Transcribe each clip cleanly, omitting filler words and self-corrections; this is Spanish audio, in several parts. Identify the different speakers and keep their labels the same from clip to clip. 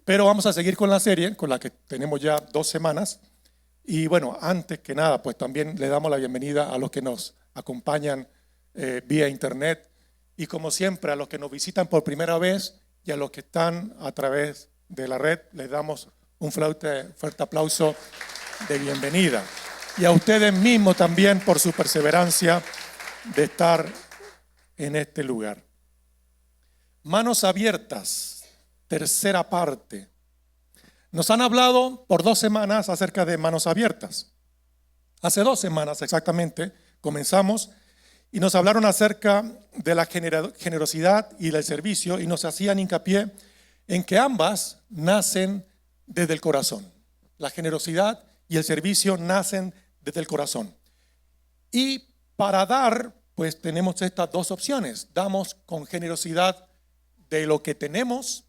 Speaker 1: Pero vamos a seguir con la serie, con la que tenemos ya 2 semanas. Y bueno, antes que nada, pues también le damos la bienvenida a los que nos acompañan vía internet. Y como siempre, a los que nos visitan por primera vez y a los que están a través de la red, les damos un fuerte aplauso de bienvenida. Y a ustedes mismos también por su perseverancia de estar en este lugar. Manos abiertas, tercera parte. Nos han hablado por 2 semanas acerca de manos abiertas. Hace 2 semanas exactamente comenzamos y nos hablaron acerca de la generosidad y del servicio y nos hacían hincapié en que ambas nacen desde el corazón. La generosidad y el servicio nacen desde el corazón. Y para dar, pues tenemos estas 2 opciones. Damos con generosidad de lo que tenemos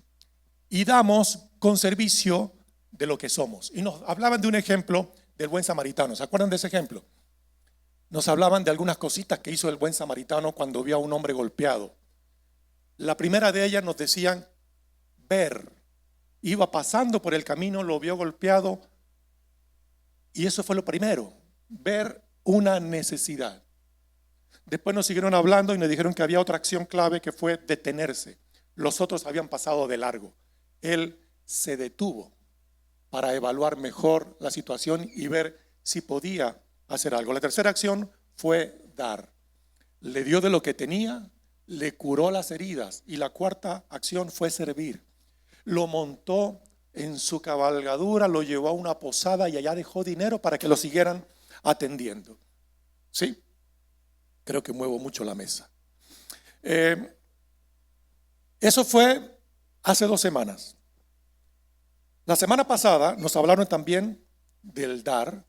Speaker 1: y damos con servicio de lo que somos. Y nos hablaban de un ejemplo del buen samaritano. ¿Se acuerdan de ese ejemplo? Nos hablaban de algunas cositas que hizo el buen samaritano cuando vio a un hombre golpeado. La primera de ellas nos decían ver. Iba pasando por el camino, lo vio golpeado y eso fue lo primero, ver una necesidad. Después nos siguieron hablando y nos dijeron que había otra acción clave que fue detenerse. Los otros habían pasado de largo. Él se detuvo para evaluar mejor la situación y ver si podía hacer algo. La tercera acción fue dar. Le dio de lo que tenía, le curó las heridas. Y la cuarta acción fue servir. Lo montó en su cabalgadura, lo llevó a una posada y allá dejó dinero para que lo siguieran atendiendo. ¿Sí? Creo que muevo mucho la mesa. Eso fue hace 2 semanas. La semana pasada nos hablaron también del dar,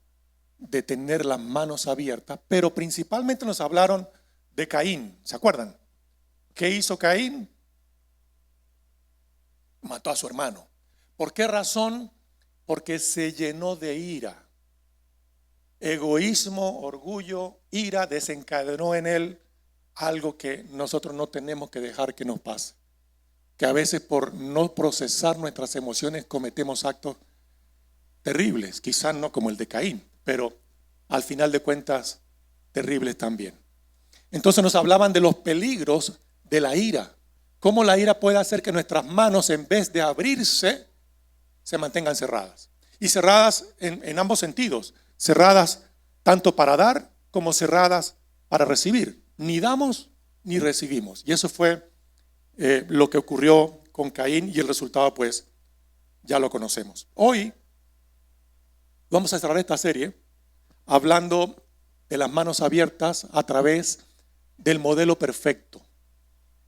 Speaker 1: de tener las manos abiertas, pero principalmente nos hablaron de Caín. ¿Se acuerdan? ¿Qué hizo Caín? Mató a su hermano. ¿Por qué razón? Porque se llenó de ira. Egoísmo, orgullo, ira desencadenó en él algo que nosotros no tenemos que dejar que nos pase. Que a veces por no procesar nuestras emociones cometemos actos terribles, quizás no como el de Caín, pero al final de cuentas terribles también. Entonces nos hablaban de los peligros de la ira, cómo la ira puede hacer que nuestras manos en vez de abrirse se mantengan cerradas. Y cerradas en ambos sentidos, cerradas tanto para dar como cerradas para recibir. Ni damos ni recibimos. Y eso fue lo que ocurrió con Caín y el resultado pues ya lo conocemos. Hoy vamos a cerrar esta serie hablando de las manos abiertas a través del modelo perfecto.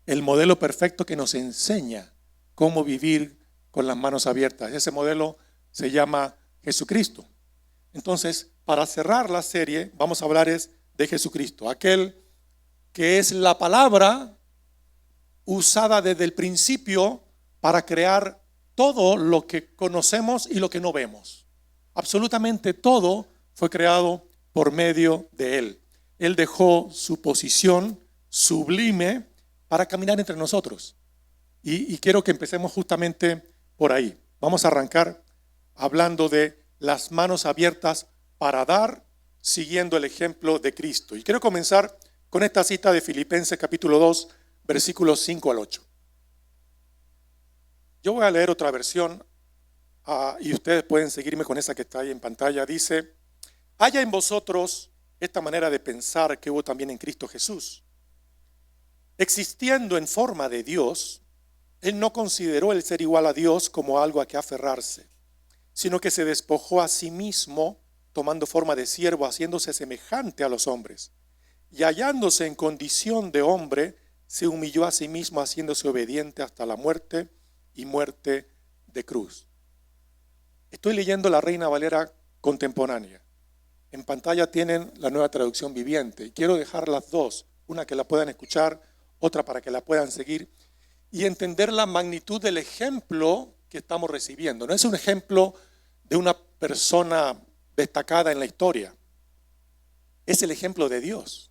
Speaker 1: El modelo perfecto que nos enseña cómo vivir con las manos abiertas. Ese modelo se llama Jesucristo. Entonces, para cerrar la serie, vamos a hablar de Jesucristo, aquel que es la palabra usada desde el principio para crear todo lo que conocemos y lo que no vemos. Absolutamente todo fue creado por medio de Él. Él dejó su posición sublime para caminar entre nosotros. Y quiero que empecemos justamente por ahí. Vamos a arrancar hablando de las manos abiertas para dar, siguiendo el ejemplo de Cristo. Y quiero comenzar con esta cita de Filipenses capítulo 2, versículos 5 al 8. Yo voy a leer otra versión y ustedes pueden seguirme con esa que está ahí en pantalla. Dice: haya en vosotros esta manera de pensar que hubo también en Cristo Jesús. Existiendo en forma de Dios, Él no consideró el ser igual a Dios como algo a que aferrarse, sino que se despojó a sí mismo, tomando forma de siervo, haciéndose semejante a los hombres. Y hallándose en condición de hombre, se humilló a sí mismo, haciéndose obediente hasta la muerte y muerte de cruz. Estoy leyendo la Reina Valera contemporánea. En pantalla tienen la Nueva Traducción Viviente. Y quiero dejar las dos, una que la puedan escuchar, otra para que la puedan seguir y entender la magnitud del ejemplo que estamos recibiendo. No es un ejemplo de una persona destacada en la historia. Es el ejemplo de Dios.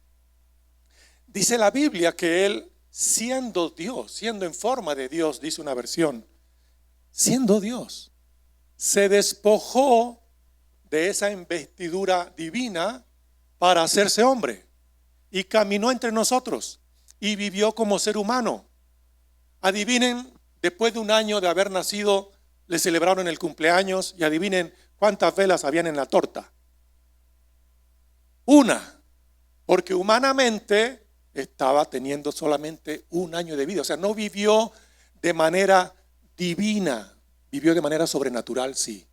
Speaker 1: Dice la Biblia que Él, siendo Dios, siendo en forma de Dios, dice una versión, siendo Dios. Se despojó de esa investidura divina para hacerse hombre y caminó entre nosotros y vivió como ser humano. Adivinen, después de un año de haber nacido, le celebraron el cumpleaños y adivinen cuántas velas habían en la torta. Una, porque humanamente estaba teniendo solamente un año de vida. O sea, no vivió de manera divina, vivió de manera sobrenatural, sí,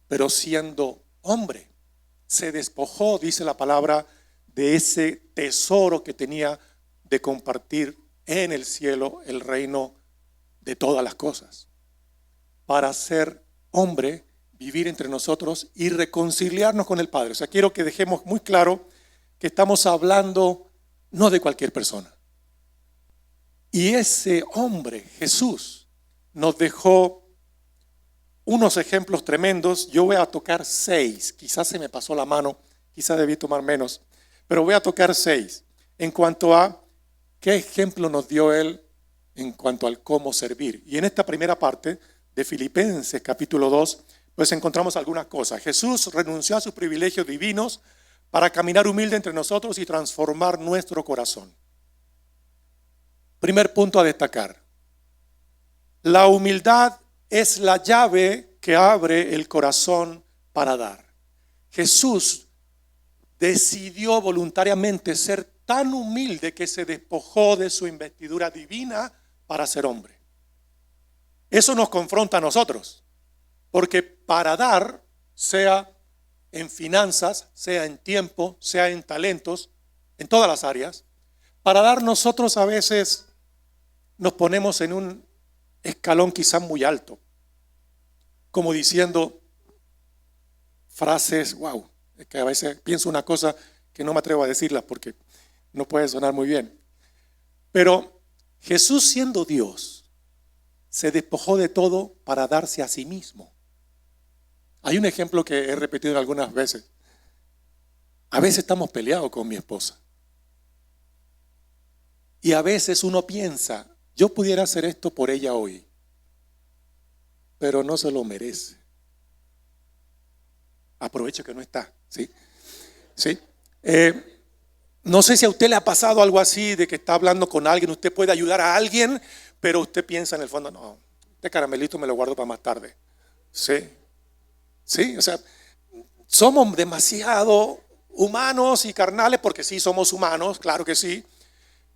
Speaker 1: pero siendo hombre. Se despojó, dice la palabra, de ese tesoro que tenía de compartir en el cielo el reino de todas las cosas, para ser hombre, vivir entre nosotros y reconciliarnos con el Padre. O sea, quiero que dejemos muy claro que estamos hablando no de cualquier persona. Y ese hombre, Jesús, nos dejó unos ejemplos tremendos. Yo voy a tocar 6. Quizás se me pasó la mano, quizás debí tomar menos, pero voy a tocar 6 en cuanto a qué ejemplo nos dio Él en cuanto al cómo servir. Y en esta primera parte de Filipenses capítulo 2, pues encontramos algunas cosas. Jesús renunció a sus privilegios divinos para caminar humilde entre nosotros y transformar nuestro corazón. Primer punto a destacar. La humildad es la llave que abre el corazón para dar. Jesús decidió voluntariamente ser tan humilde que se despojó de su investidura divina para ser hombre. Eso nos confronta a nosotros, porque para dar, sea en finanzas, sea en tiempo, sea en talentos, en todas las áreas, para dar nosotros a veces nos ponemos en un escalón quizás muy alto, como diciendo frases, wow, es que a veces pienso una cosa que no me atrevo a decirla porque no puede sonar muy bien. Pero Jesús, siendo Dios, se despojó de todo para darse a sí mismo. Hay un ejemplo que he repetido algunas veces. A veces estamos peleados con mi esposa. Y a veces uno piensa, yo pudiera hacer esto por ella hoy, pero no se lo merece. Aprovecho que no está, ¿sí? ¿Sí? No sé si a usted le ha pasado algo así, de que está hablando con alguien, usted puede ayudar a alguien, pero usted piensa en el fondo, no, este caramelito me lo guardo para más tarde. Sí, sí, o sea, somos demasiado humanos y carnales, porque sí somos humanos, claro que sí,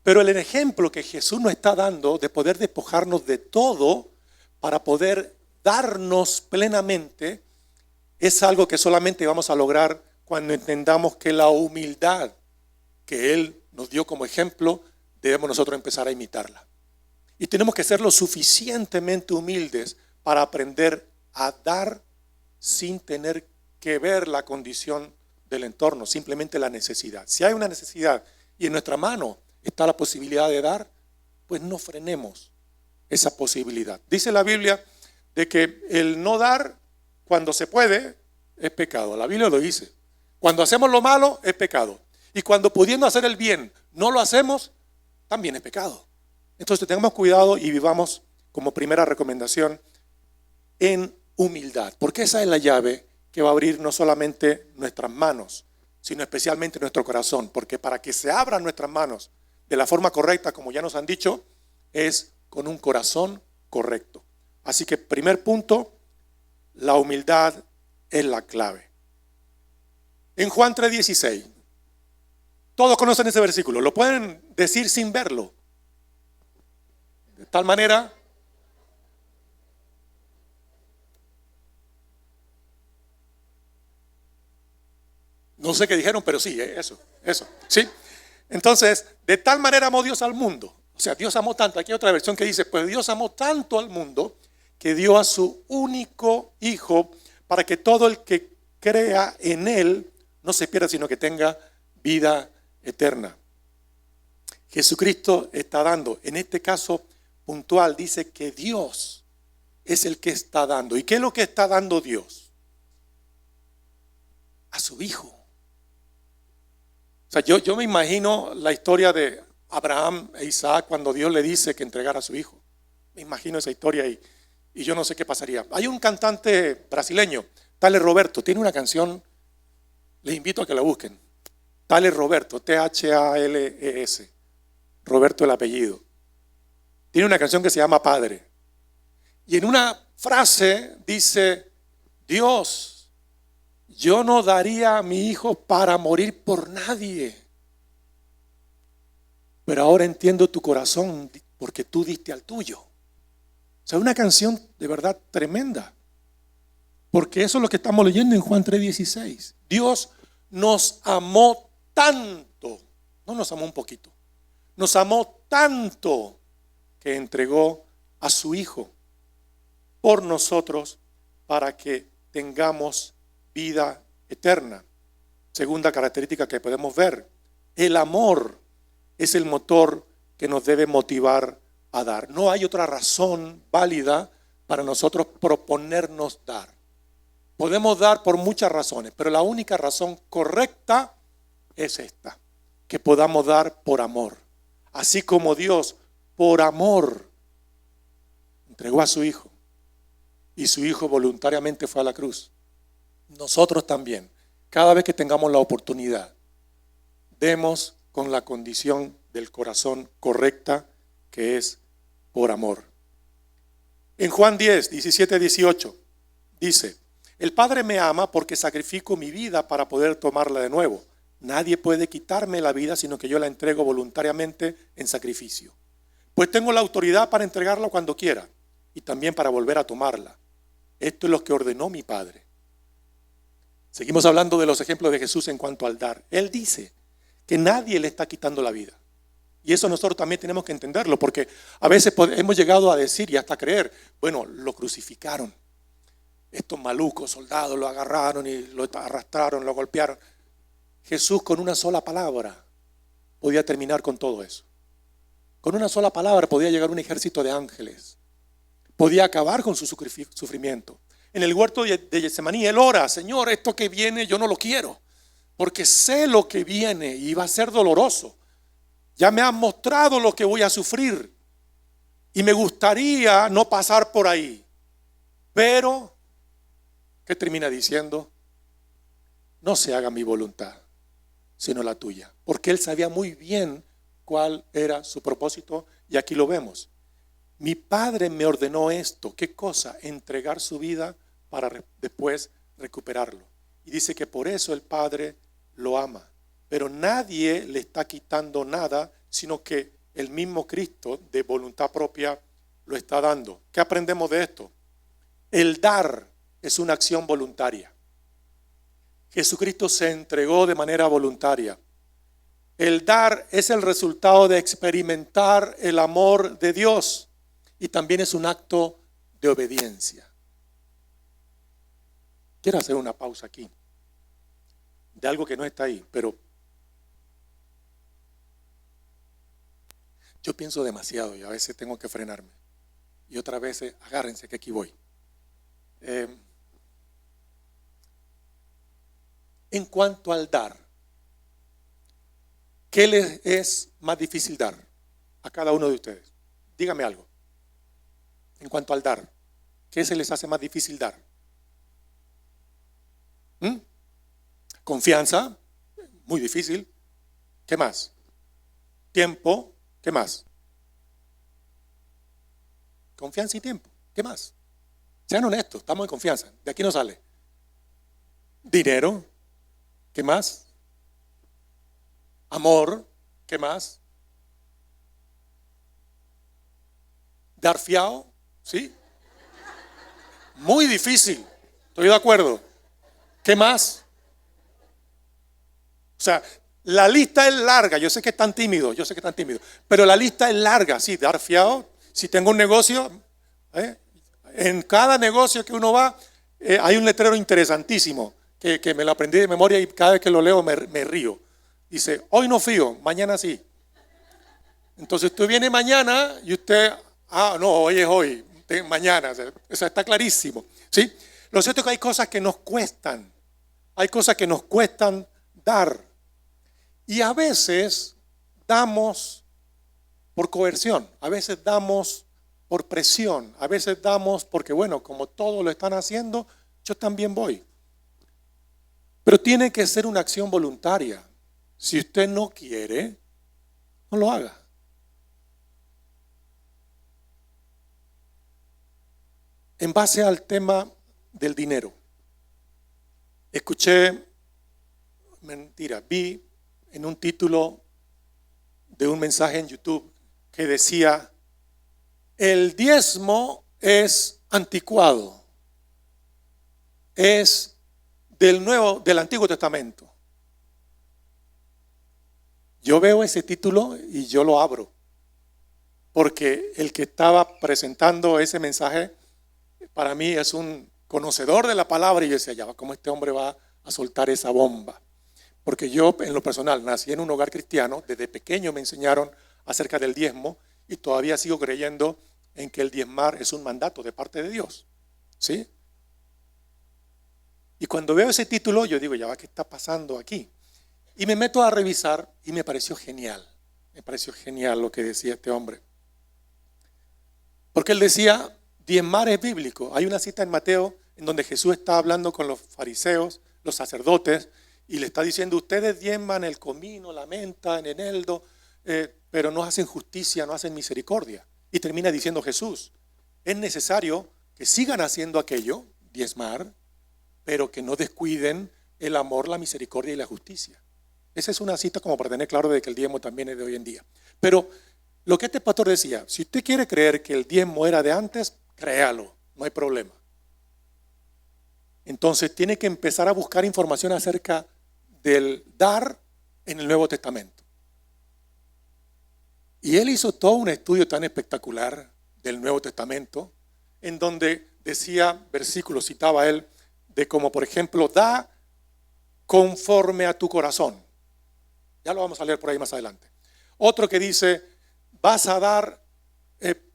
Speaker 1: pero el ejemplo que Jesús nos está dando de poder despojarnos de todo para poder darnos plenamente es algo que solamente vamos a lograr cuando entendamos que la humildad que Él nos dio como ejemplo, debemos nosotros empezar a imitarla. Y tenemos que ser lo suficientemente humildes para aprender a dar sin tener que ver la condición del entorno, simplemente la necesidad. Si hay una necesidad y en nuestra mano está la posibilidad de dar, pues no frenemos esa posibilidad. Dice la Biblia de que el no dar cuando se puede es pecado. La Biblia lo dice. Cuando hacemos lo malo es pecado. Y cuando pudiendo hacer el bien no lo hacemos, también es pecado. Entonces tengamos cuidado y vivamos, como primera recomendación, en humildad. Porque esa es la llave que va a abrir no solamente nuestras manos, sino especialmente nuestro corazón. Porque para que se abran nuestras manos de la forma correcta, como ya nos han dicho, es con un corazón correcto. Así que primer punto, la humildad es la clave. En Juan 3:16, todos conocen ese versículo, lo pueden decir sin verlo. De tal manera, no sé qué dijeron, pero sí, eso, ¿sí? Entonces, de tal manera amó Dios al mundo. O sea, Dios amó tanto. Aquí hay otra versión que dice, pues Dios amó tanto al mundo que dio a su único Hijo para que todo el que crea en Él no se pierda, sino que tenga vida eterna. Jesucristo está dando, en este caso puntual, dice que Dios es el que está dando. ¿Y qué es lo que está dando Dios? A su Hijo. O sea, yo me imagino la historia de Abraham e Isaac cuando Dios le dice que entregara a su hijo. Me imagino esa historia y y yo no sé qué pasaría. Hay un cantante brasileño, Tales Roberto, tiene una canción, les invito a que la busquen. Tales Roberto, Thales, Roberto el apellido. Tiene una canción que se llama Padre. Y en una frase dice, Dios, yo no daría a mi hijo para morir por nadie. Pero ahora entiendo tu corazón porque tú diste al tuyo. O sea, una canción de verdad tremenda. Porque eso es lo que estamos leyendo en Juan 3:16. Dios nos amó tanto, no nos amó un poquito, nos amó tanto que entregó a su Hijo por nosotros para que tengamos vida eterna. Segunda característica que podemos ver, el amor es el motor que nos debe motivar a dar. No hay otra razón válida para nosotros proponernos dar. Podemos dar por muchas razones, pero la única razón correcta es esta, que podamos dar por amor. Así como Dios, por amor, entregó a su Hijo y su Hijo voluntariamente fue a la cruz. Nosotros también, cada vez que tengamos la oportunidad, demos con la condición del corazón correcta, que es por amor. En Juan 10:17-18 dice, el Padre me ama porque sacrifico mi vida para poder tomarla de nuevo. Nadie puede quitarme la vida, sino que yo la entrego voluntariamente en sacrificio. Pues tengo la autoridad para entregarla cuando quiera y también para volver a tomarla. Esto es lo que ordenó mi Padre. Seguimos hablando de los ejemplos de Jesús en cuanto al dar. Él dice que nadie le está quitando la vida. Y eso nosotros también tenemos que entenderlo, porque a veces hemos llegado a decir y hasta creer, bueno, lo crucificaron. Estos malucos soldados lo agarraron y lo arrastraron, lo golpearon. Jesús con una sola palabra podía terminar con todo eso. Con una sola palabra podía llegar un ejército de ángeles. Podía acabar con su sufrimiento. En el huerto de Getsemaní, él ora, Señor, esto que viene yo no lo quiero, porque sé lo que viene y va a ser doloroso. Ya me han mostrado lo que voy a sufrir y me gustaría no pasar por ahí. Pero, ¿qué termina diciendo? No se haga mi voluntad, sino la tuya. Porque él sabía muy bien cuál era su propósito y aquí lo vemos. Mi Padre me ordenó esto. ¿Qué cosa? Entregar su vida para después recuperarlo. Y dice que por eso el Padre lo ama. Pero nadie le está quitando nada, sino que el mismo Cristo de voluntad propia lo está dando. ¿Qué aprendemos de esto? El dar es una acción voluntaria. Jesucristo se entregó de manera voluntaria. El dar es el resultado de experimentar el amor de Dios y también es un acto de obediencia. Quiero hacer una pausa aquí de algo que no está ahí, pero yo pienso demasiado y a veces tengo que frenarme. Y otras veces, agárrense que aquí voy. En cuanto al dar, ¿qué les es más difícil dar a cada uno de ustedes? Dígame algo. En cuanto al dar, ¿qué se les hace más difícil dar? Confianza, muy difícil. ¿Qué más? Tiempo, ¿qué más? Confianza y tiempo, ¿qué más? Sean honestos, estamos en confianza, de aquí no sale. Dinero, ¿qué más? Amor, ¿qué más? Dar fiado, ¿sí? Muy difícil, estoy de acuerdo. ¿Qué más? O sea, la lista es larga. Yo sé que están tímidos, pero la lista es larga. Sí, dar fiado. Si tengo un negocio, en cada negocio que uno va, hay un letrero interesantísimo que me lo aprendí de memoria y cada vez que lo leo me río. Dice, hoy no fío, mañana sí. Entonces usted viene mañana y usted, no, hoy es hoy, mañana. O sea, está clarísimo, ¿sí? Lo cierto es que hay cosas que nos cuestan. Hay cosas que nos cuestan dar. Y a veces damos por coerción, a veces damos por presión, a veces damos porque, bueno, como todos lo están haciendo, yo también voy. Pero tiene que ser una acción voluntaria. Si usted no quiere, no lo haga. En base al tema del dinero, vi en un título de un mensaje en YouTube que decía: el diezmo es anticuado, es del Antiguo Testamento. Yo veo ese título y yo lo abro, porque el que estaba presentando ese mensaje para mí es un conocedor de la palabra, y yo decía, ya, ¿cómo este hombre va a soltar esa bomba? Porque yo, en lo personal, nací en un hogar cristiano, desde pequeño me enseñaron acerca del diezmo y todavía sigo creyendo en que el diezmar es un mandato de parte de Dios, ¿sí? Y cuando veo ese título, yo digo, ya va, ¿qué está pasando aquí? Y me meto a revisar y me pareció genial lo que decía este hombre. Porque él decía, diezmar es bíblico. Hay una cita en Mateo en donde Jesús está hablando con los fariseos, los sacerdotes, y le está diciendo, ustedes diezman el comino, la menta, el eneldo, pero no hacen justicia, no hacen misericordia. Y termina diciendo Jesús, es necesario que sigan haciendo aquello, diezmar, pero que no descuiden el amor, la misericordia y la justicia. Esa es una cita como para tener claro de que el diezmo también es de hoy en día. Pero lo que este pastor decía, si usted quiere creer que el diezmo era de antes, créalo, no hay problema. Entonces tiene que empezar a buscar información acerca del dar en el Nuevo Testamento. Y él hizo todo un estudio tan espectacular del Nuevo Testamento, en donde decía, versículos citaba él, de como por ejemplo, da conforme a tu corazón. Ya lo vamos a leer por ahí más adelante. Otro que dice, vas a dar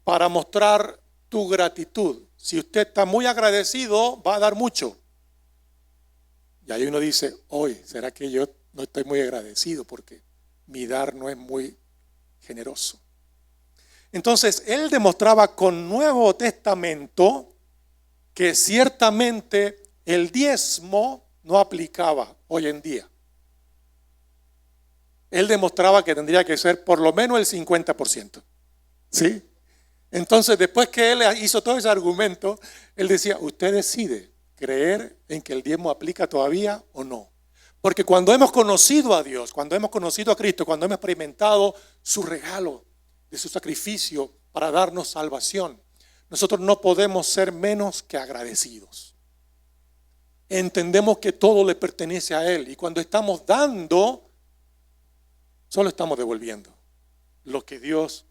Speaker 1: para mostrar tu gratitud. Si usted está muy agradecido, va a dar mucho. Y ahí uno dice, hoy, ¿será que yo no estoy muy agradecido porque mi dar no es muy generoso? Entonces, él demostraba con Nuevo Testamento que ciertamente el diezmo no aplicaba hoy en día. Él demostraba que tendría que ser por lo menos el 50%. ¿Sí? Entonces, después que él hizo todo ese argumento, él decía, usted decide creer en que el diezmo aplica todavía o no. Porque cuando hemos conocido a Dios, cuando hemos conocido a Cristo, cuando hemos experimentado su regalo de su sacrificio para darnos salvación, nosotros no podemos ser menos que agradecidos. Entendemos que todo le pertenece a Él, y cuando estamos dando, solo estamos devolviendo lo que Dios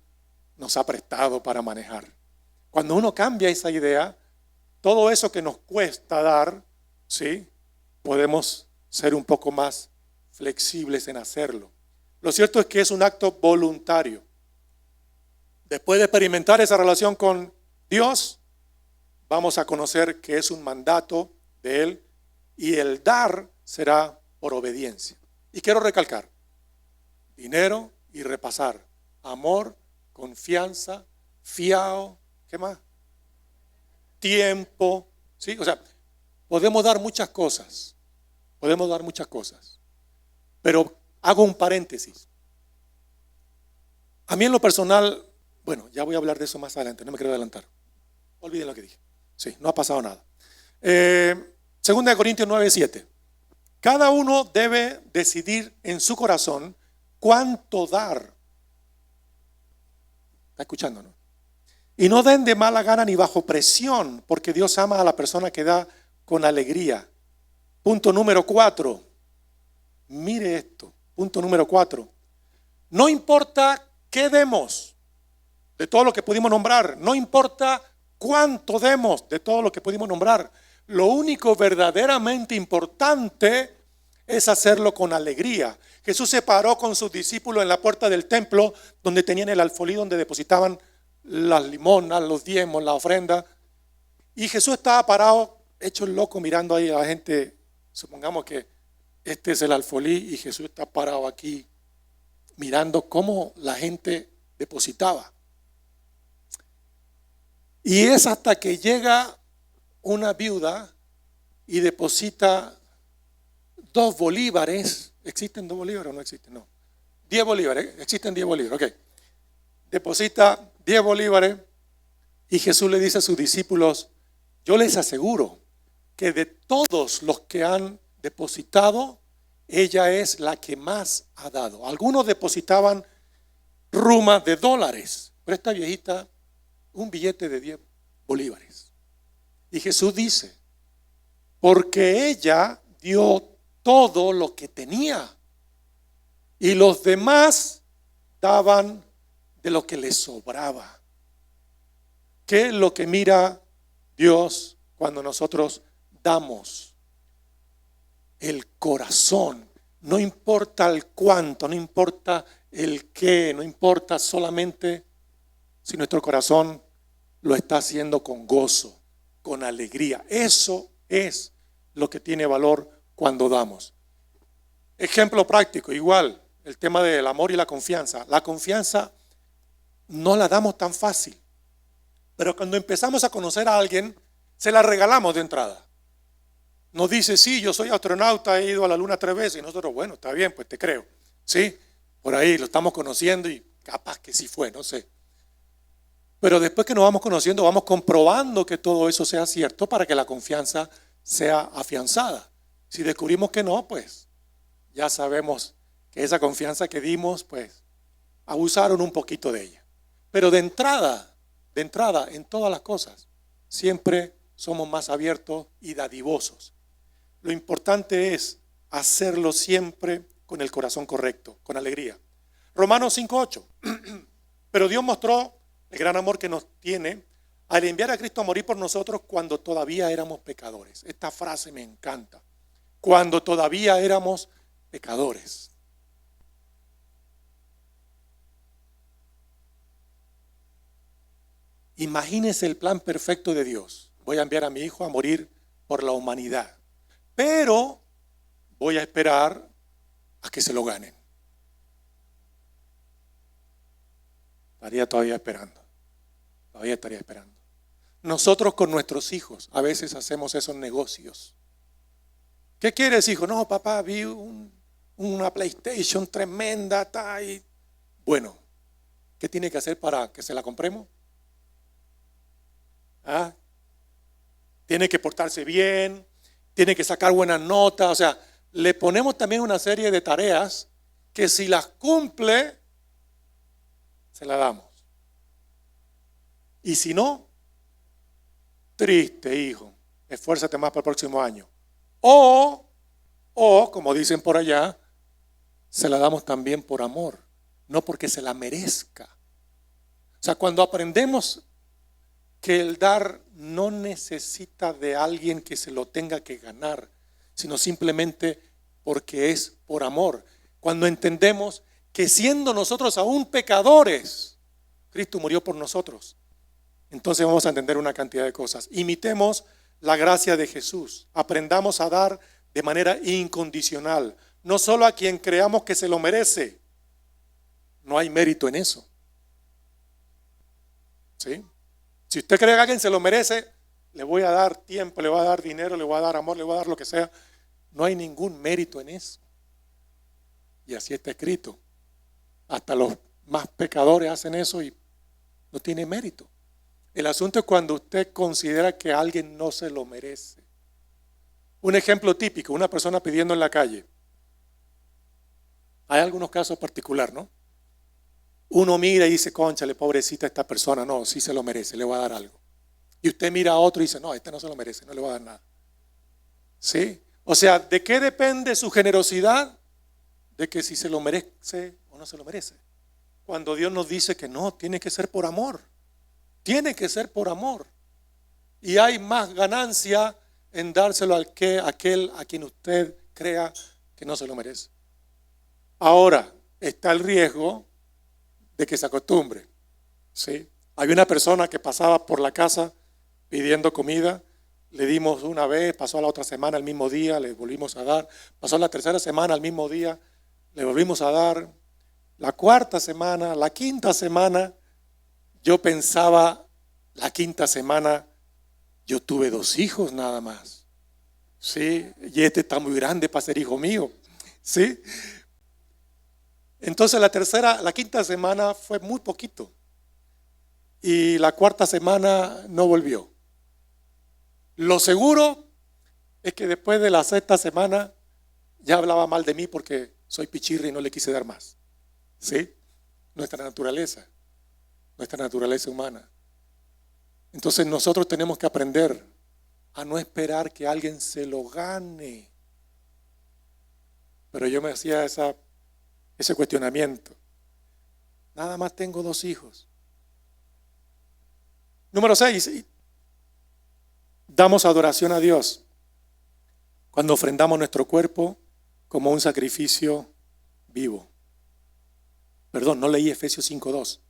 Speaker 1: nos ha prestado para manejar. Cuando uno cambia esa idea, todo eso que nos cuesta dar, ¿sí?, podemos ser un poco más flexibles en hacerlo. Lo cierto es que es un acto voluntario. Después de experimentar esa relación con Dios, vamos a conocer que es un mandato de Él, y el dar será por obediencia. Y quiero recalcar, dinero y repasar, amor, confianza, fiado, ¿qué más? Tiempo, ¿sí? O sea, podemos dar muchas cosas, pero hago un paréntesis. A mí en lo personal, bueno, ya voy a hablar de eso más adelante, no me quiero adelantar. Olviden lo que dije. Sí, no ha pasado nada. Segunda de Corintios 9:7. Cada uno debe decidir en su corazón cuánto dar. ¿Está escuchando, no? Y no den de mala gana ni bajo presión, porque Dios ama a la persona que da con alegría. Punto número 4. Mire esto. Punto número 4. No importa qué demos de todo lo que pudimos nombrar. No importa cuánto demos de todo lo que pudimos nombrar. Lo único verdaderamente importante es hacerlo con alegría. Jesús se paró con sus discípulos en la puerta del templo, donde tenían el alfolí donde depositaban las limonas, los diezmos, la ofrenda. Y Jesús estaba parado, hecho el loco, mirando ahí a la gente. Supongamos que este es el alfolí y Jesús está parado aquí, mirando cómo la gente depositaba. Y es hasta que llega una viuda y deposita 2 bolívares. ¿Existen 2 bolívares o no existen? No. 10 bolívares, existen 10 bolívares, ok. Deposita 10 bolívares y Jesús le dice a sus discípulos, yo les aseguro que de todos los que han depositado, ella es la que más ha dado. Algunos depositaban rumas de dólares, pero esta viejita, un billete de 10 bolívares. Y Jesús dice, porque ella dio todo lo que tenía y los demás daban de lo que les sobraba. ¿Qué es lo que mira Dios cuando nosotros damos? El corazón. No importa el cuánto, no importa el qué, no importa solamente si nuestro corazón lo está haciendo con gozo, con alegría. Eso es lo que tiene valor cuando damos. Ejemplo práctico, igual, el tema del amor y la confianza. La confianza no la damos tan fácil, pero cuando empezamos a conocer a alguien, se la regalamos de entrada. Nos dice, sí, yo soy astronauta, he ido a la luna 3 veces. Y nosotros, bueno, está bien, pues te creo. Sí, por ahí lo estamos conociendo y capaz que sí fue, no sé. Pero después que nos vamos conociendo, vamos comprobando que todo eso sea cierto para que la confianza sea afianzada. Si descubrimos que no, pues ya sabemos que esa confianza que dimos, pues abusaron un poquito de ella. Pero de entrada, en todas las cosas, siempre somos más abiertos y dadivosos. Lo importante es hacerlo siempre con el corazón correcto, con alegría. Romanos 5:8. Pero Dios mostró el gran amor que nos tiene al enviar a Cristo a morir por nosotros cuando todavía éramos pecadores. Esta frase me encanta. Cuando todavía éramos pecadores. Imagínese el plan perfecto de Dios. Voy a enviar a mi hijo a morir por la humanidad, pero voy a esperar a que se lo ganen. Estaría todavía esperando. Todavía estaría esperando. Nosotros con nuestros hijos a veces hacemos esos negocios. ¿Qué quieres, hijo? No, papá, vi una PlayStation tremenda. Y bueno, ¿qué tiene que hacer para que se la compremos? ¿Ah? Tiene que portarse bien, tiene que sacar buenas notas. O sea, le ponemos también una serie de tareas que si las cumple, se la damos. Y si no, triste, hijo, esfuérzate más para el próximo año. O, como dicen por allá, se la damos también por amor, no porque se la merezca. O sea, cuando aprendemos que el dar no necesita de alguien que se lo tenga que ganar, sino simplemente porque es por amor. Cuando entendemos que siendo nosotros aún pecadores, Cristo murió por nosotros, entonces vamos a entender una cantidad de cosas. Imitemos la gracia de Jesús. Aprendamos a dar de manera incondicional, no solo a quien creamos que se lo merece. No hay mérito en eso. ¿Sí? Si usted cree que alguien se lo merece, le voy a dar tiempo, le voy a dar dinero, le voy a dar amor, le voy a dar lo que sea. No hay ningún mérito en eso. Y así está escrito. Hasta los más pecadores hacen eso y no tiene mérito. El asunto es cuando usted considera que alguien no se lo merece. Un ejemplo típico, una persona pidiendo en la calle. Hay algunos casos particulares, ¿no? Uno mira y dice, cónchale, pobrecita esta persona, no, sí se lo merece, le voy a dar algo. Y usted mira a otro y dice, no, este no se lo merece, no le voy a dar nada. ¿Sí? O sea, ¿de qué depende su generosidad? De que si se lo merece o no se lo merece. Cuando Dios nos dice que no, tiene que ser por amor. Tiene que ser por amor. Y hay más ganancia en dárselo a aquel a quien usted crea que no se lo merece. Ahora, está el riesgo de que se acostumbre. ¿Sí? Había una persona que pasaba por la casa pidiendo comida, le dimos una vez, pasó a la otra semana el mismo día, le volvimos a dar, pasó la tercera semana el mismo día, le volvimos a dar, la cuarta semana, la quinta semana, yo pensaba, La quinta semana yo tuve 2 hijos nada más. Sí, y este está muy grande para ser hijo mío. Sí. Entonces la quinta semana fue muy poquito. Y la cuarta semana no volvió. Lo seguro es que después de la sexta semana ya hablaba mal de mí porque soy pichirri y no le quise dar más. ¿Sí? Nuestra naturaleza humana. Entonces nosotros tenemos que aprender a no esperar que alguien se lo gane. Pero yo me hacía ese cuestionamiento. Nada más tengo 2 hijos. Número 6. Damos adoración a Dios cuando ofrendamos nuestro cuerpo como un sacrificio vivo. Perdón, no leí Efesios 5:2.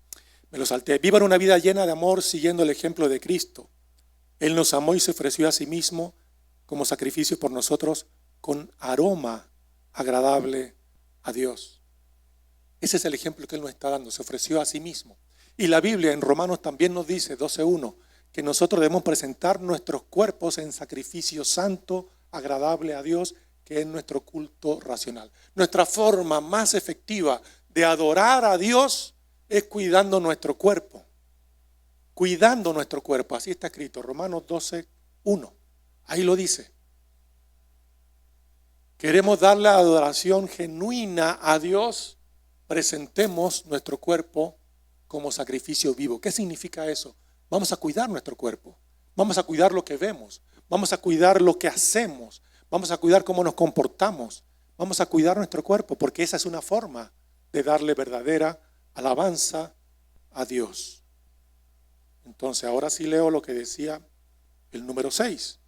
Speaker 1: Me lo salté. Vivan una vida llena de amor siguiendo el ejemplo de Cristo. Él nos amó y se ofreció a sí mismo como sacrificio por nosotros con aroma agradable a Dios. Ese es el ejemplo que Él nos está dando. Se ofreció a sí mismo. Y la Biblia en Romanos también nos dice, 12:1, que nosotros debemos presentar nuestros cuerpos en sacrificio santo, agradable a Dios, que es nuestro culto racional. Nuestra forma más efectiva de adorar a Dios es cuidando nuestro cuerpo. Cuidando nuestro cuerpo. Así está escrito, Romanos 12:1. Ahí lo dice. Queremos darle adoración genuina a Dios. Presentemos nuestro cuerpo como sacrificio vivo. ¿Qué significa eso? Vamos a cuidar nuestro cuerpo. Vamos a cuidar lo que vemos. Vamos a cuidar lo que hacemos. Vamos a cuidar cómo nos comportamos. Vamos a cuidar nuestro cuerpo porque esa es una forma de darle verdadera alabanza a Dios. Entonces ahora sí leo lo que decía el número 6.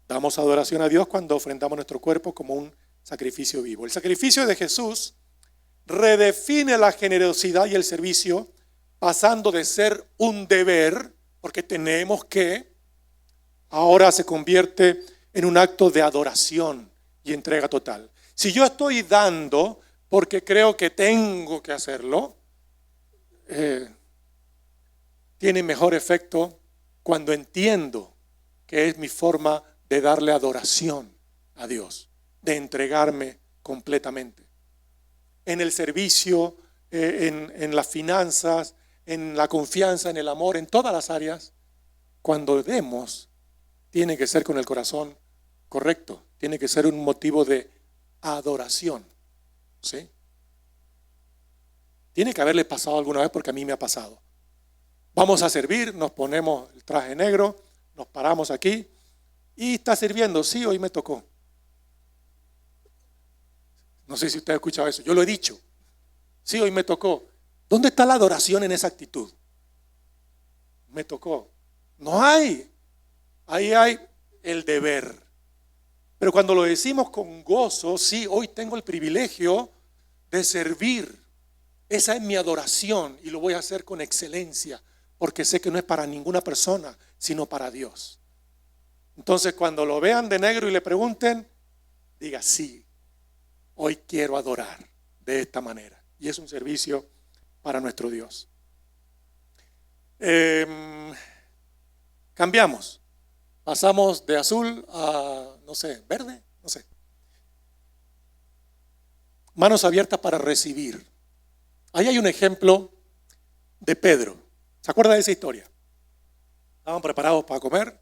Speaker 1: Damos adoración a Dios cuando ofrendamos nuestro cuerpo como un sacrificio vivo. El sacrificio de Jesús redefine la generosidad y el servicio, pasando de ser un deber, porque tenemos que, ahora se convierte en un acto de adoración y entrega total. Si yo estoy dando porque creo que tengo que hacerlo, tiene mejor efecto cuando entiendo que es mi forma de darle adoración a Dios, de entregarme completamente. En el servicio, en las finanzas, en la confianza, en el amor, en todas las áreas, cuando demos, tiene que ser con el corazón correcto, tiene que ser un motivo de adoración, ¿sí? Tiene que haberle pasado alguna vez porque a mí me ha pasado. Vamos a servir, nos ponemos el traje negro, nos paramos aquí y está sirviendo. Sí, hoy me tocó. No sé si usted ha escuchado eso, yo lo he dicho. Sí, hoy me tocó. ¿Dónde está la adoración en esa actitud? Me tocó. No hay. Ahí hay el deber. Pero cuando lo decimos con gozo, sí, hoy tengo el privilegio de servir. Esa es mi adoración y lo voy a hacer con excelencia, porque sé que no es para ninguna persona, sino para Dios. Entonces, cuando lo vean de negro y le pregunten, diga, sí, hoy quiero adorar de esta manera. Y es un servicio para nuestro Dios. Cambiamos. Pasamos de azul a, no sé, verde, no sé. Manos abiertas para recibir. Ahí hay un ejemplo de Pedro. ¿Se acuerda de esa historia? Estaban preparados para comer.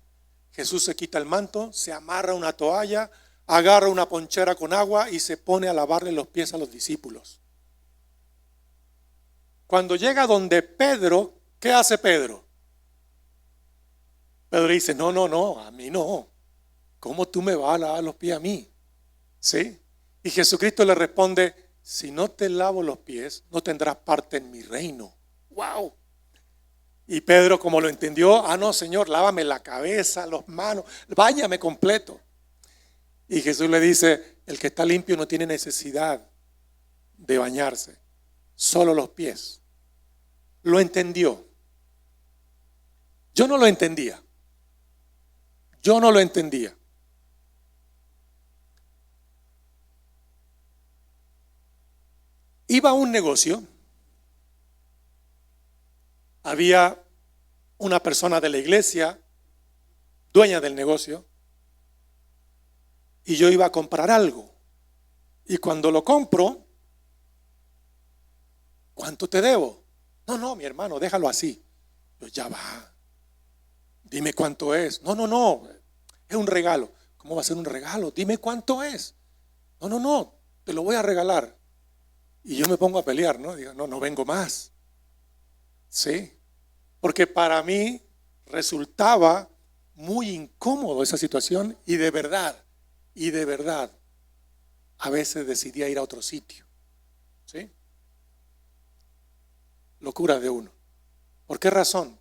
Speaker 1: Jesús se quita el manto, se amarra una toalla, agarra una ponchera con agua y se pone a lavarle los pies a los discípulos. Cuando llega donde Pedro, ¿qué hace Pedro? Pedro dice, no, a mí no. ¿Cómo tú me vas a lavar los pies a mí? ¿Sí? Y Jesucristo le responde, si no te lavo los pies, no tendrás parte en mi reino. ¡Wow! Y Pedro, como lo entendió, no, Señor, lávame la cabeza, las manos, báñame completo. Y Jesús le dice, el que está limpio no tiene necesidad de bañarse, solo los pies. Lo entendió. Yo no lo entendía. Iba a un negocio, había una persona de la iglesia, dueña del negocio, y yo iba a comprar algo. Y cuando lo compro, ¿cuánto te debo? No, mi hermano, déjalo así. Yo, ya va. Dime cuánto es. No, es un regalo. ¿Cómo va a ser un regalo? Dime cuánto es. No, te lo voy a regalar. Y yo me pongo a pelear, ¿no? Digo, no vengo más. Sí. Porque para mí resultaba muy incómodo esa situación y de verdad, a veces decidía ir a otro sitio. ¿Sí? Locura de uno. ¿Por qué razón?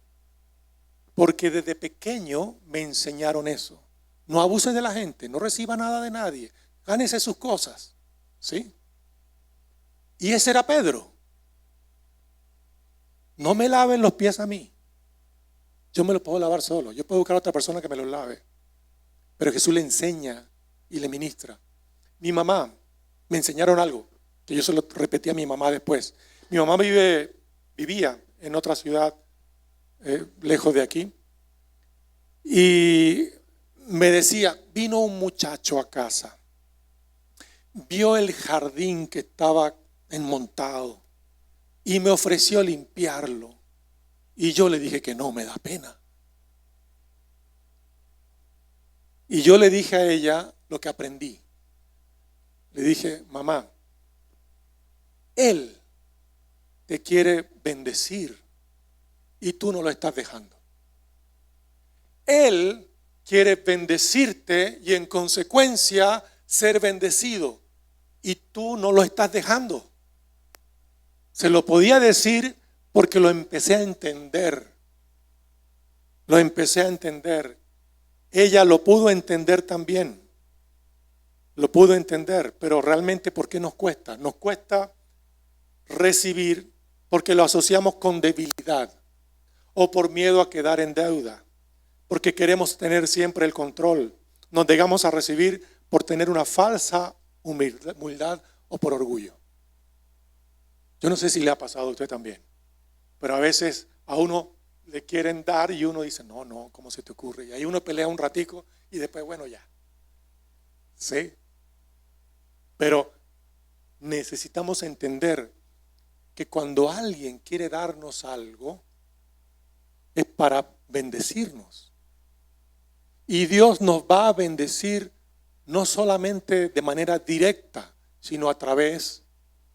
Speaker 1: Porque desde pequeño me enseñaron eso. No abuse de la gente, no reciba nada de nadie, gánese sus cosas. ¿Sí? Y ese era Pedro. No me laven los pies a mí. Yo me los puedo lavar solo. Yo puedo buscar a otra persona que me los lave. Pero Jesús le enseña y le ministra. Mi mamá, me enseñaron algo que yo se lo repetí a mi mamá después. Mi mamá vivía en otra ciudad lejos de aquí. Y me decía, vino un muchacho a casa. Vio el jardín que estaba enmontado y me ofreció limpiarlo. Y yo le dije que no, me da pena. Y yo le dije a ella lo que aprendí. Le dije, mamá, él te quiere bendecir y tú no lo estás dejando. Él quiere bendecirte y en consecuencia ser bendecido y tú no lo estás dejando. Se lo podía decir porque lo empecé a entender. Lo empecé a entender. Ella lo pudo entender también. Lo pudo entender, pero realmente ¿por qué nos cuesta? Nos cuesta recibir porque lo asociamos con debilidad o por miedo a quedar en deuda, porque queremos tener siempre el control. Nos negamos a recibir por tener una falsa humildad o por orgullo. Yo no sé si le ha pasado a usted también, pero a veces a uno le quieren dar y uno dice, no, ¿cómo se te ocurre? Y ahí uno pelea un ratico y después, bueno, ya. ¿Sí? Pero necesitamos entender que cuando alguien quiere darnos algo, es para bendecirnos. Y Dios nos va a bendecir no solamente de manera directa, sino a través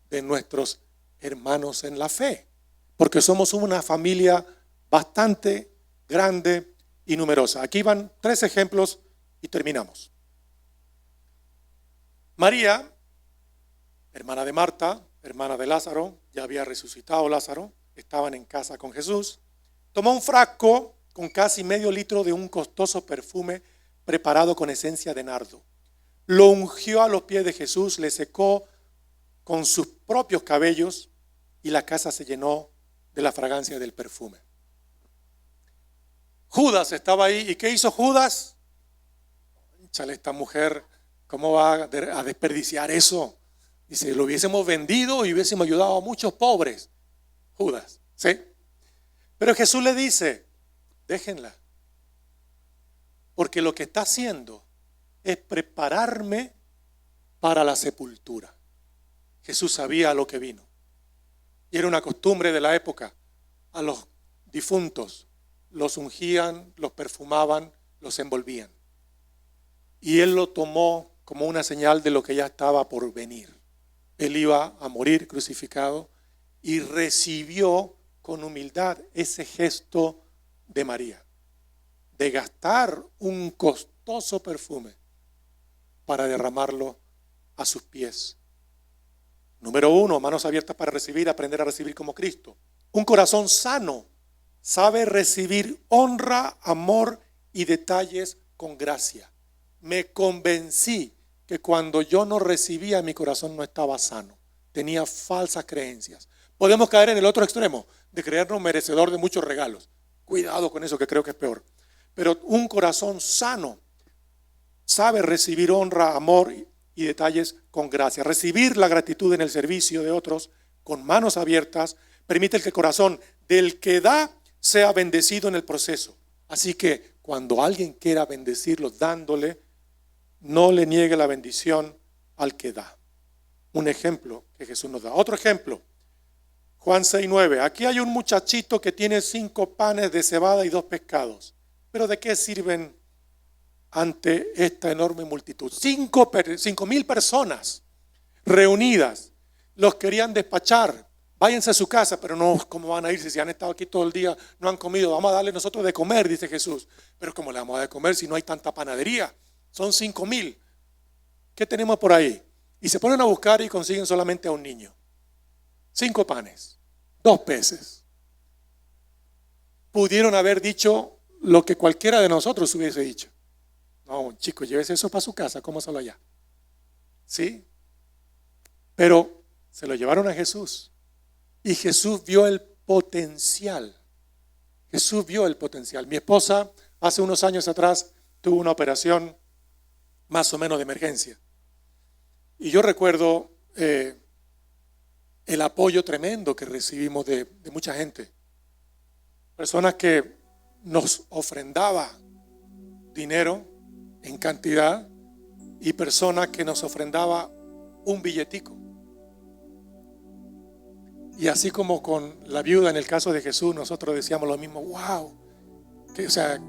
Speaker 1: de nuestros hermanos en la fe. Porque somos una familia bastante grande y numerosa. Aquí van 3 ejemplos y terminamos. María, hermana de Marta, hermana de Lázaro, ya había resucitado Lázaro, estaban en casa con Jesús. Tomó un frasco con casi medio litro de un costoso perfume preparado con esencia de nardo. Lo ungió a los pies de Jesús, le secó con sus propios cabellos y la casa se llenó de la fragancia del perfume. Judas estaba ahí. ¿Y qué hizo Judas? Chale, esta mujer, ¿cómo va a desperdiciar eso? Dice, lo hubiésemos vendido y hubiésemos ayudado a muchos pobres. Judas, ¿sí? Pero Jesús le dice, déjenla. Porque lo que está haciendo es prepararme para la sepultura. Jesús sabía a lo que vino. Y era una costumbre de la época. A los difuntos los ungían, los perfumaban, los envolvían. Y él lo tomó como una señal de lo que ya estaba por venir. Él iba a morir crucificado y recibió con humildad ese gesto de María, de gastar un costoso perfume para derramarlo a sus pies. Número 1, manos abiertas para recibir, aprender a recibir como Cristo. Un corazón sano sabe recibir honra, amor y detalles con gracia. Me convencí que cuando yo no recibía, mi corazón no estaba sano. Tenía falsas creencias. Podemos caer en el otro extremo, de creernos merecedor de muchos regalos. Cuidado con eso, que creo que es peor. Pero un corazón sano sabe recibir honra, amor y detalles con gracia. Recibir la gratitud en el servicio de otros con manos abiertas permite que el corazón del que da sea bendecido en el proceso. Así que cuando alguien quiera bendecirlo dándole, no le niegue la bendición al que da. Un ejemplo que Jesús nos da. Otro ejemplo, Juan 6:9. Aquí hay un muchachito que tiene 5 panes de cebada y 2 pescados. ¿Pero de qué sirven ante esta enorme multitud? 5.000 personas reunidas. Los querían despachar. Váyanse a su casa, pero no, ¿cómo van a irse si han estado aquí todo el día, no han comido? Vamos a darle nosotros de comer, dice Jesús. Pero ¿cómo le vamos a dar de comer si no hay tanta panadería? Son 5.000. ¿Qué tenemos por ahí? Y se ponen a buscar y consiguen solamente a un niño. 5 panes, 2 peces. Pudieron haber dicho lo que cualquiera de nosotros hubiese dicho. No, chicos, llévese eso para su casa, cómoselo allá. ¿Sí? Pero se lo llevaron a Jesús. Y Jesús vio el potencial. Jesús vio el potencial. Mi esposa hace unos años atrás tuvo una operación más o menos de emergencia. Y yo recuerdo el apoyo tremendo que recibimos de mucha gente. Personas que nos ofrendaban dinero en cantidad y personas que nos ofrendaban un billetico. Y así como con la viuda en el caso de Jesús, nosotros decíamos lo mismo. ¡Wow! O sea,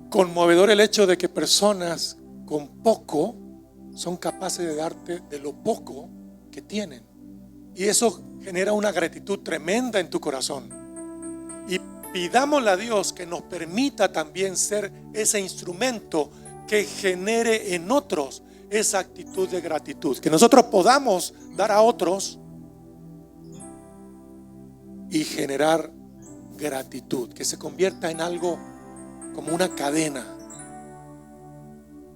Speaker 1: conmovedor el hecho de que personas con poco son capaces de darte de lo poco que tienen. Y eso genera una gratitud tremenda en tu corazón. Y pidámosle a Dios que nos permita también ser ese instrumento que genere en otros esa actitud de gratitud. Que nosotros podamos dar a otros y generar gratitud, que se convierta en algo como una cadena.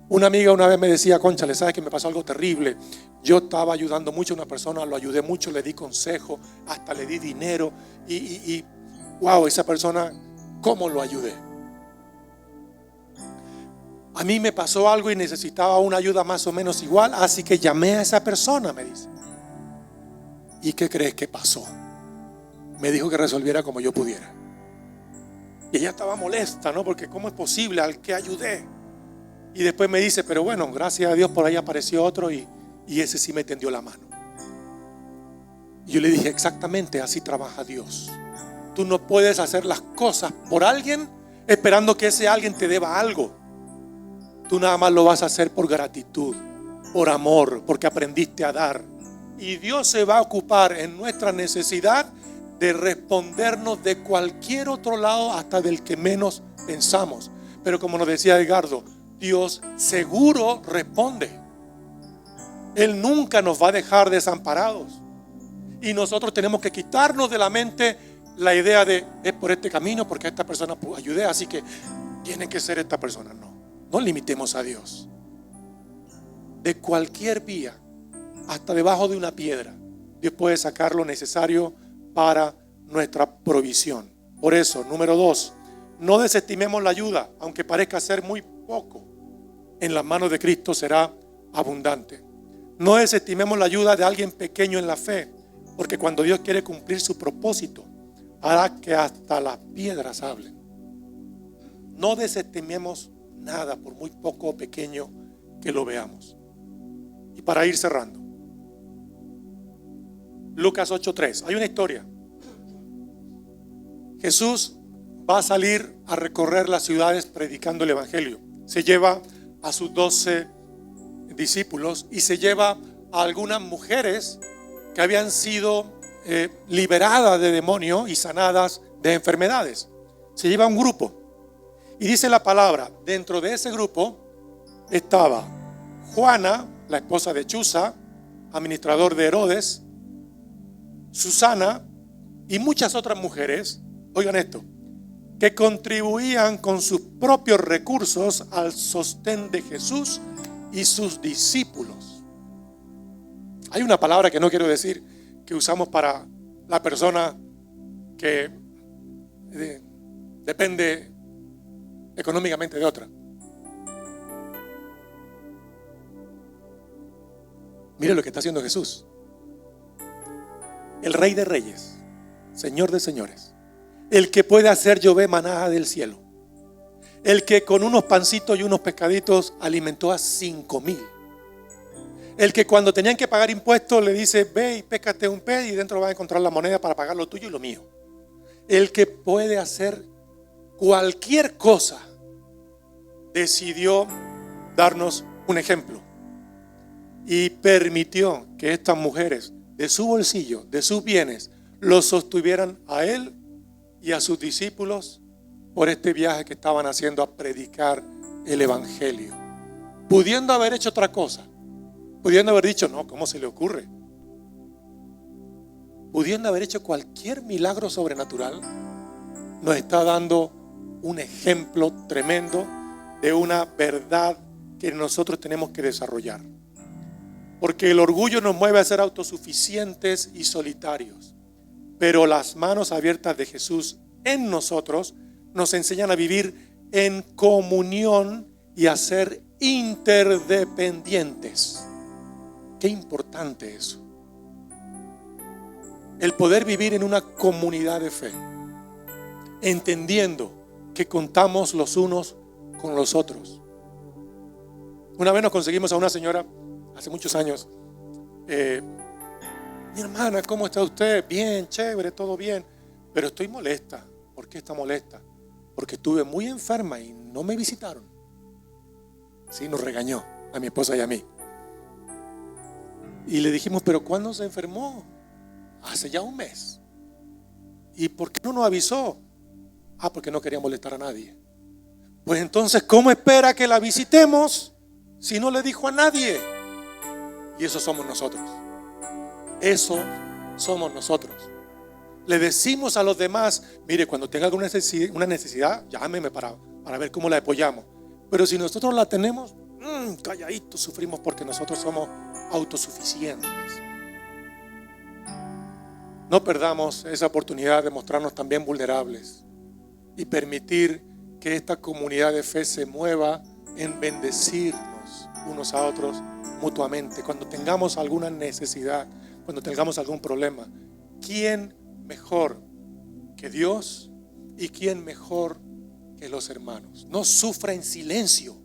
Speaker 1: Una amiga una vez me decía: Concha, ¿le sabes que me pasó algo terrible? Yo estaba ayudando mucho a una persona, lo ayudé mucho, le di consejo, hasta le di dinero y wow, esa persona, ¿cómo lo ayudé? A mí me pasó algo y necesitaba una ayuda más o menos igual, así que llamé a esa persona, me dice. ¿Y qué crees que pasó? Me dijo que resolviera como yo pudiera. Y ella estaba molesta, ¿no? Porque ¿cómo es posible al que ayudé? Y después me dice: pero bueno, gracias a Dios por ahí apareció otro y ese sí me tendió la mano. Y yo le dije: exactamente así trabaja Dios. Tú no puedes hacer las cosas por alguien esperando que ese alguien te deba algo. Tú nada más lo vas a hacer por gratitud, por amor, porque aprendiste a dar. Y Dios se va a ocupar en nuestra necesidad de respondernos de cualquier otro lado, hasta del que menos pensamos. Pero como nos decía Edgardo, Dios seguro responde. Él nunca nos va a dejar desamparados. Y nosotros tenemos que quitarnos de la mente la idea de es por este camino, porque a esta persona ayudé, así que tiene que ser esta persona. No limitemos a Dios. De cualquier vía, hasta debajo de una piedra, Dios puede sacar lo necesario para nuestra provisión. Por eso, número 2, no desestimemos la ayuda, aunque parezca ser muy poco. En las manos de Cristo será abundante. No desestimemos la ayuda de alguien pequeño en la fe, porque cuando Dios quiere cumplir su propósito, hará que hasta las piedras hablen. No desestimemos nada, por muy poco o pequeño que lo veamos. Y para ir cerrando, Lucas 8:3. Hay una historia. Jesús va a salir a recorrer las ciudades predicando el evangelio. Se lleva a sus 12 discípulos y se lleva a algunas mujeres que habían sido liberadas de demonios y sanadas de enfermedades. Se lleva un grupo y dice la palabra: dentro de ese grupo estaba Juana, la esposa de Chuza, administrador de Herodes, Susana y muchas otras mujeres, oigan esto, que contribuían con sus propios recursos al sostén de Jesús y sus discípulos. Hay una palabra que no quiero decir, que usamos para la persona que depende económicamente de otra. Mire lo que está haciendo Jesús. El Rey de Reyes, Señor de Señores, El que puede hacer llover maná del cielo. El que con unos pancitos y unos pescaditos alimentó a 5,000. El que cuando tenían que pagar impuestos le dice: ve y péscate un pez y dentro vas a encontrar la moneda para pagar lo tuyo y lo mío. El que puede hacer cualquier cosa decidió darnos un ejemplo y permitió que estas mujeres de su bolsillo, de sus bienes, los sostuvieran a él y a sus discípulos por este viaje que estaban haciendo a predicar el evangelio, pudiendo haber hecho otra cosa, pudiendo haber dicho: no, ¿cómo se le ocurre? Pudiendo haber hecho cualquier milagro sobrenatural. Nos está dando un ejemplo tremendo de una verdad que nosotros tenemos que desarrollar, porque el orgullo nos mueve a ser autosuficientes y solitarios, pero las manos abiertas de Jesús en nosotros nos enseñan a vivir en comunión y a ser interdependientes. Qué importante eso. El poder vivir en una comunidad de fe, entendiendo que contamos los unos con los otros. Una vez nos conseguimos a una señora, hace muchos años: mi hermana, ¿cómo está usted? Bien, chévere, todo bien, pero estoy molesta. ¿Por qué está molesta? Porque estuve muy enferma y no me visitaron. Sí, nos regañó a mi esposa y a mí. Y le dijimos: ¿pero cuándo se enfermó? Hace ya un mes. ¿Y por qué no nos avisó? Porque no quería molestar a nadie. Pues entonces, ¿cómo espera que la visitemos si no le dijo a nadie? Y eso somos nosotros. Eso somos nosotros. Le decimos a los demás: mire, cuando tenga alguna necesidad, llámeme para ver cómo la apoyamos. Pero si nosotros la tenemos, calladitos sufrimos porque nosotros somos autosuficientes. No perdamos esa oportunidad de mostrarnos también vulnerables y permitir que esta comunidad de fe se mueva en bendecirnos unos a otros mutuamente. Cuando tengamos alguna necesidad, cuando tengamos algún problema, ¿quién mejor que Dios y quién mejor que los hermanos? No sufra en silencio.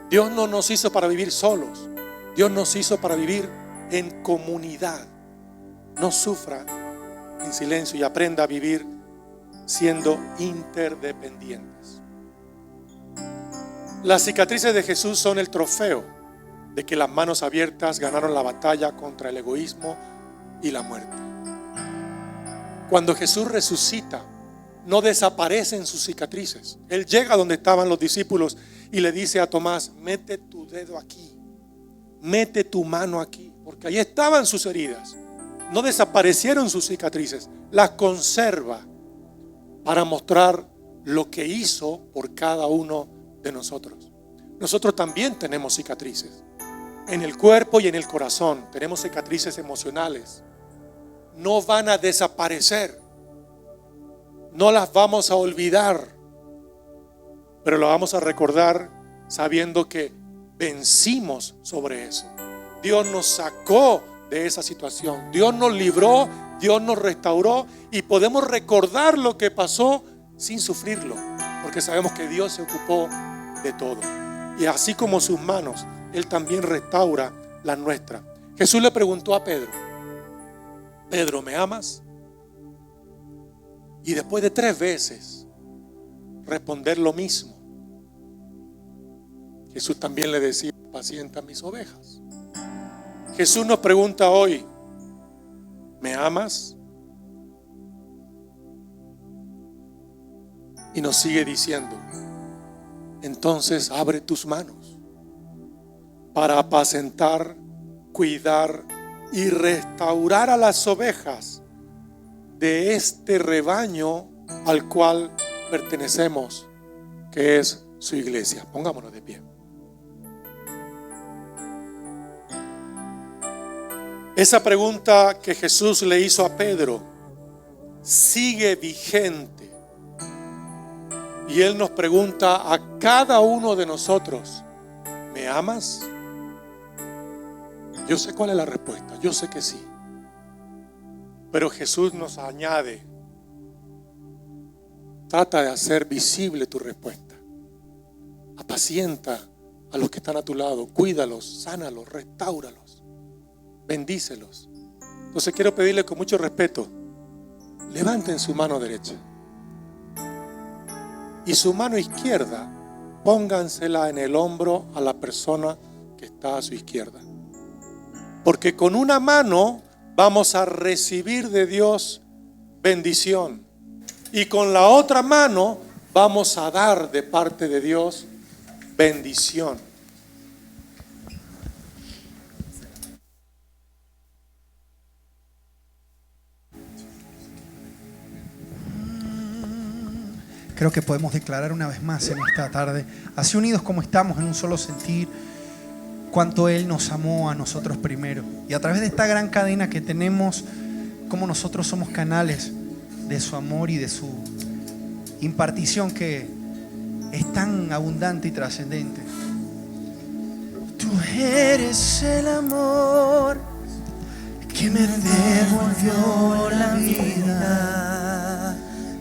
Speaker 1: Dios no nos hizo para vivir solos. Dios nos hizo para vivir en comunidad. No sufra en silencio y aprenda a vivir siendo interdependientes. Las cicatrices de Jesús son el trofeo de que las manos abiertas ganaron la batalla contra el egoísmo y la muerte. Cuando Jesús resucita, no desaparecen sus cicatrices. Él llega donde estaban los discípulos y le dice a Tomás: mete tu dedo aquí, mete tu mano aquí, porque ahí estaban sus heridas. No desaparecieron sus cicatrices, las conserva para mostrar lo que hizo por cada uno de nosotros. Nosotros también tenemos cicatrices en el cuerpo y en el corazón. Tenemos cicatrices emocionales. No van a desaparecer, no las vamos a olvidar, pero lo vamos a recordar sabiendo que vencimos sobre eso. Dios nos sacó de esa situación, Dios nos libró, Dios nos restauró y podemos recordar lo que pasó sin sufrirlo, porque sabemos que Dios se ocupó de todo. Y así como sus manos, Él también restaura las nuestras. Jesús le preguntó a Pedro: Pedro, ¿me amas? Y después de 3 veces responder lo mismo, Jesús también le decía: pacienta mis ovejas. Jesús nos pregunta hoy: ¿me amas? Y nos sigue diciendo: entonces abre tus manos para apacentar, cuidar y restaurar a las ovejas de este rebaño al cual pertenecemos, que es su iglesia. Pongámonos de pie. Esa pregunta que Jesús le hizo a Pedro sigue vigente. Y Él nos pregunta a cada uno de nosotros: ¿me amas? Yo sé cuál es la respuesta, yo sé que sí. Pero Jesús nos añade: trata de hacer visible tu respuesta. Apacienta a los que están a tu lado, cuídalos, sánalos, restáuralos, bendícelos. Entonces quiero pedirle con mucho respeto: levanten su mano derecha y su mano izquierda póngansela en el hombro a la persona que está a su izquierda. Porque con una mano vamos a recibir de Dios bendición y con la otra mano vamos a dar de parte de Dios bendición.
Speaker 2: Creo que podemos declarar una vez más en esta tarde, así unidos como estamos en un solo sentir, cuánto Él nos amó a nosotros primero. Y a través de esta gran cadena que tenemos, cómo nosotros somos canales de su amor y de su impartición que es tan abundante y trascendente. Tú eres el amor que me devolvió la vida.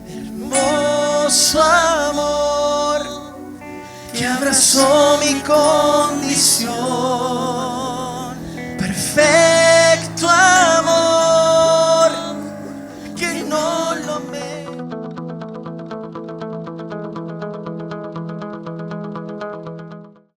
Speaker 2: Hermoso amor que abrazó mi condición. Perfecto amor que no lo merecí.